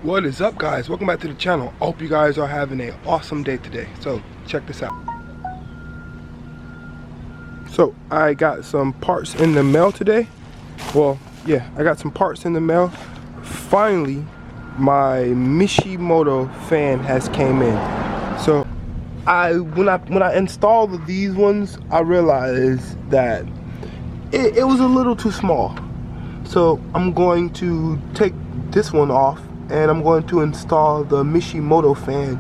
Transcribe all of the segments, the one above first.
What is up, guys? Welcome back to the channel. I hope you guys are having an awesome day today. So check this out. So I got some parts in the mail today. Well, yeah, I got some parts in the mail. Finally, my Mishimoto fan has came in. So when I installed these ones, I realized that it was a little too small. So I'm going to take this one off and I'm going to install the Mishimoto fan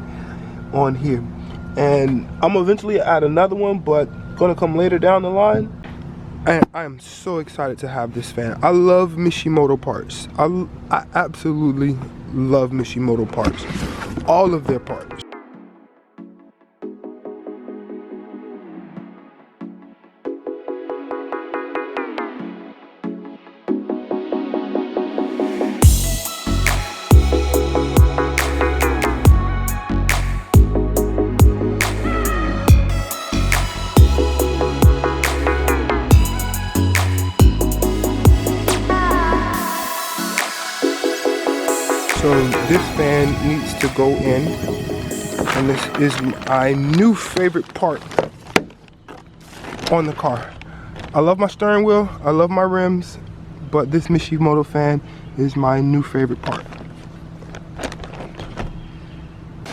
on here. And I'm eventually add another one, but gonna come later down the line. And I am so excited to have this fan. I love Mishimoto parts. I absolutely love Mishimoto parts. All of their parts. So this fan needs to go in, and this is my new favorite part on the car. I love my steering wheel, I love my rims, but this Mishimoto fan is my new favorite part.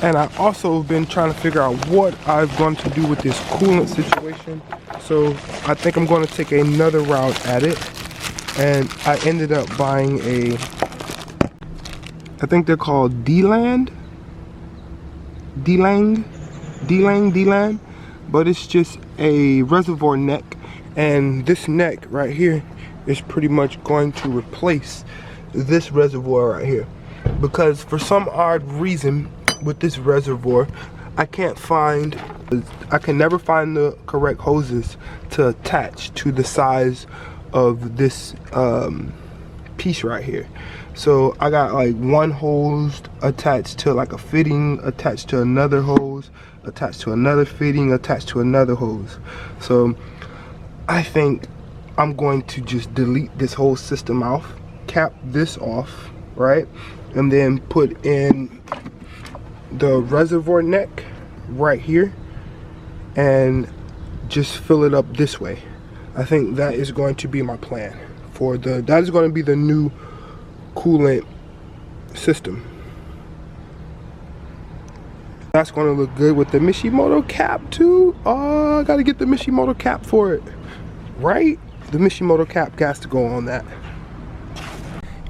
And I also been trying to figure out what I'm going to do with this coolant situation. So I think I'm going to take another route at it, and I ended up buying I think they're called D-Lang, but it's just a reservoir neck, and this neck right here is pretty much going to replace this reservoir right here, because for some odd reason with this reservoir I can never find the correct hoses to attach to the size of this piece right here. So I got like one hose attached to like a fitting, attached to another hose, attached to another fitting, attached to another hose. So I think I'm going to just delete this whole system off, cap this off, right? And then put in the reservoir neck right here and just fill it up this way. I think that is going to be my plan for that is going to be the new coolant system. That's going to look good with the Mishimoto cap too. Oh, I gotta get the Mishimoto cap for it, right? The Mishimoto cap has to go on that.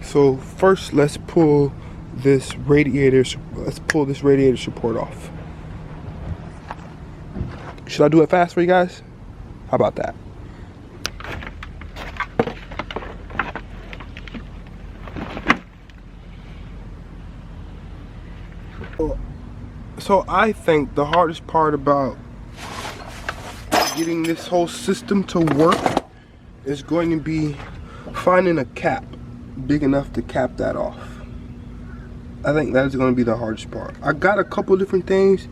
So first, let's pull this radiator support off. Should I do it fast for you guys? How about that? So I think the hardest part about getting this whole system to work is going to be finding a cap big enough to cap that off. I think that is going to be the hardest part. I got a couple different things.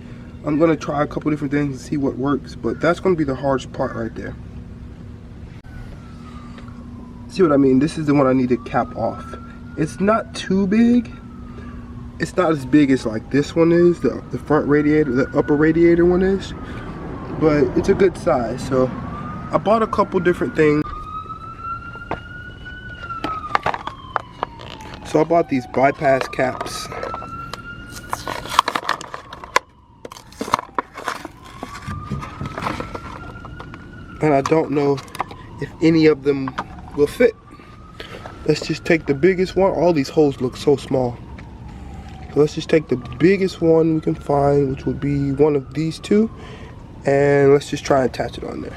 I'm going to try a couple different things and see what works, but that's going to be the hardest part right there. See what I mean? This is the one I need to cap off. It's not too big. It's not as big as like this one is, the front radiator, the upper radiator one is, but it's a good size. So I bought a couple different things. So I bought these bypass caps. And I don't know if any of them will fit. Let's just take the biggest one. All these holes look so small. So let's just take the biggest one we can find, which would be one of these two, and let's just try and attach it on there.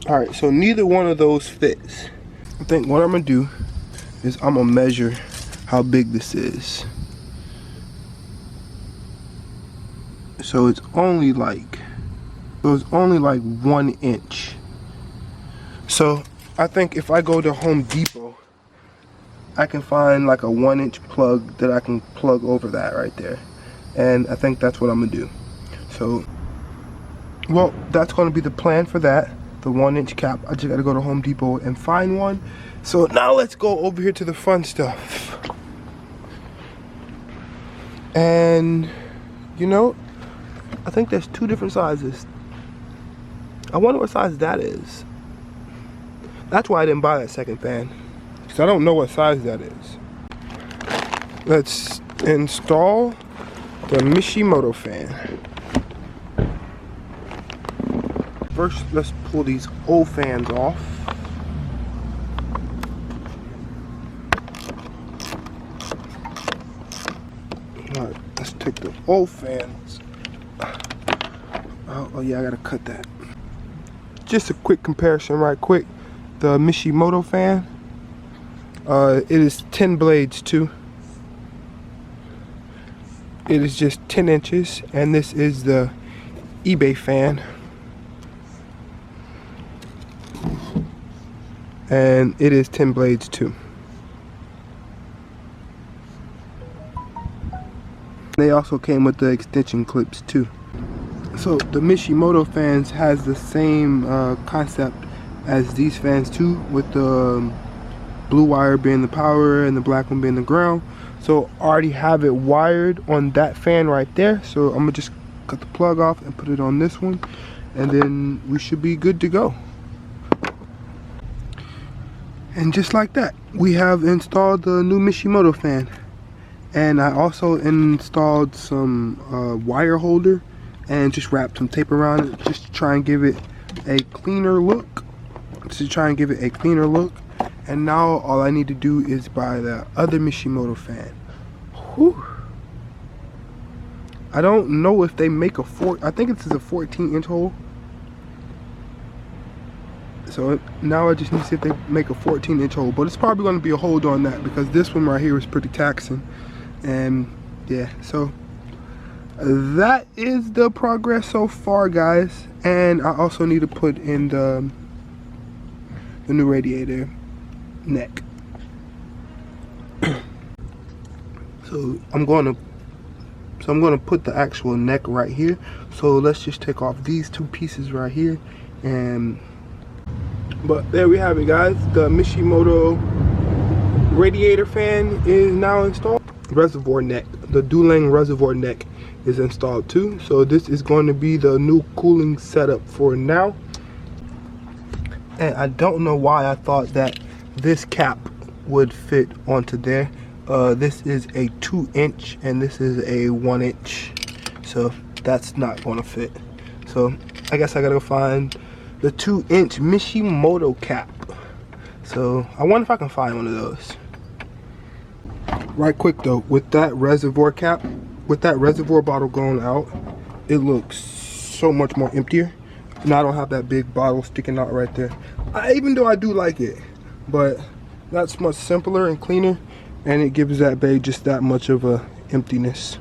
Alright, so neither one of those fits. I think what I'm gonna do is I'm gonna measure how big this is. So it's only like 1 inch So I think if I go to Home Depot, I can find like a 1-inch plug that I can plug over that right there. And I think that's what I'm gonna do. So, well, that's gonna be the plan for that. The 1-inch cap. I just gotta go to Home Depot and find one. So now let's go over here to the fun stuff. And, you know, I think there's 2 different sizes. I wonder what size that is. That's why I didn't buy that second fan. Because I don't know what size that is. Let's install the Mishimoto fan. First, let's pull these old fans off. Alright, let's take the old fans. Oh yeah, I gotta cut that. Just a quick comparison right quick. The Mishimoto fan, it is 10 blades too. It is just 10 inches, and this is the eBay fan, and it is 10 blades too. They also came with the extension clips too. So the Mishimoto fans has the same concept as these fans too, with the blue wire being the power and the black one being the ground. So I already have it wired on that fan right there, so I'm gonna just cut the plug off and put it on this one, and then we should be good to go. And just like that, we have installed the new Mishimoto fan. And I also installed some wire holder and just wrapped some tape around it just to try and give it a cleaner look. And now all I need to do is buy the other Mishimoto fan. Whew. I don't know if they make a I think it's a 14-inch hole. So now I just need to see if they make a 14-inch hole, but it's probably going to be a hold on that because this one right here is pretty taxing. And yeah, so that is the progress so far, guys. And I also need to put in the new radiator neck. So I'm gonna put the actual neck right here. So let's just take off these 2 pieces right here, and but there we have it, guys. The Mishimoto radiator fan is now installed. Reservoir neck, the Dueling reservoir neck is installed too. So this is going to be the new cooling setup for now. And I don't know why I thought that this cap would fit onto there. This is a 2-inch and this is a 1-inch, so that's not going to fit. So I guess I gotta go find the 2-inch Mishimoto cap. So I wonder if I can find one of those. Right quick though, with that reservoir cap, with that reservoir bottle going out, it looks so much more emptier. Now I don't have that big bottle sticking out right there. Even though I do like it, but that's much simpler and cleaner, and it gives that babe just that much of a emptiness.